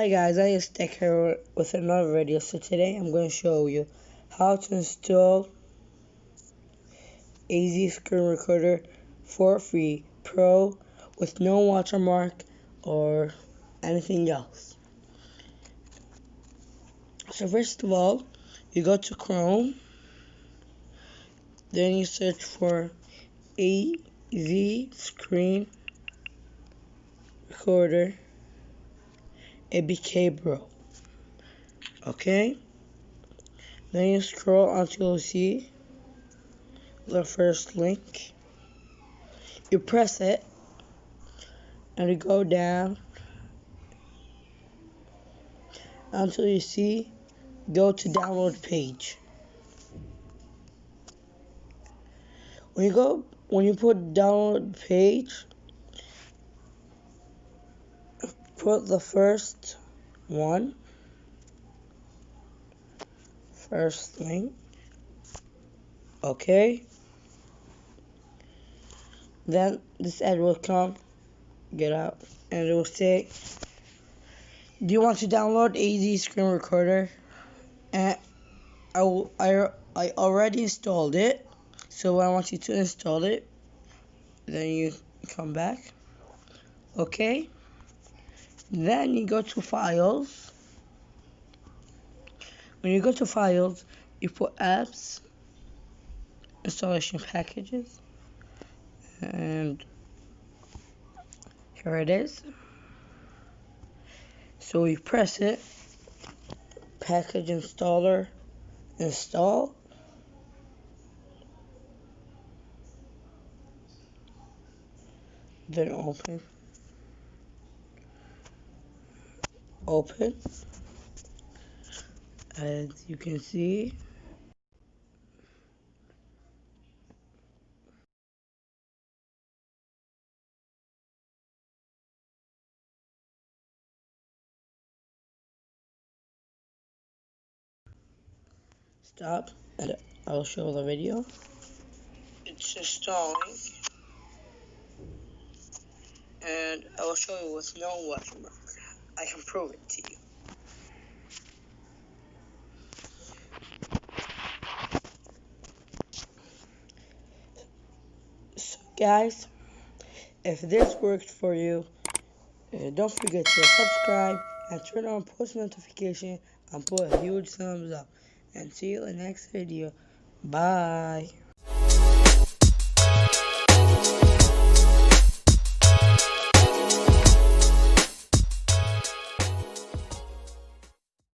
Hi guys, I just Tech here with another video. So today I'm going to show you how to install AZ Screen Recorder for free Pro with no watermark or anything else. So first of all, you go to Chrome, then you search for AZ Screen Recorder ABK Pro. Okay, then you scroll until you see the first link. You press it and you go down until you see go to download page. When you put download page, put the first link. Okay, then this ad will come, get out, and it will say, do you want to download AZ Screen Recorder? And I already installed it, so I want you to install it. Then you come back. Okay, then you go to files. When you go to files, you put apps, installation packages, and here it is. So you press it, package installer, install. Then open. As you can see, stop, and I'll show the video. It's installing, and I will show you with no watermark. I can prove it to you. So guys, if this worked for you, don't forget to subscribe and turn on post notification and put a huge thumbs up. And see you in the next video. Bye.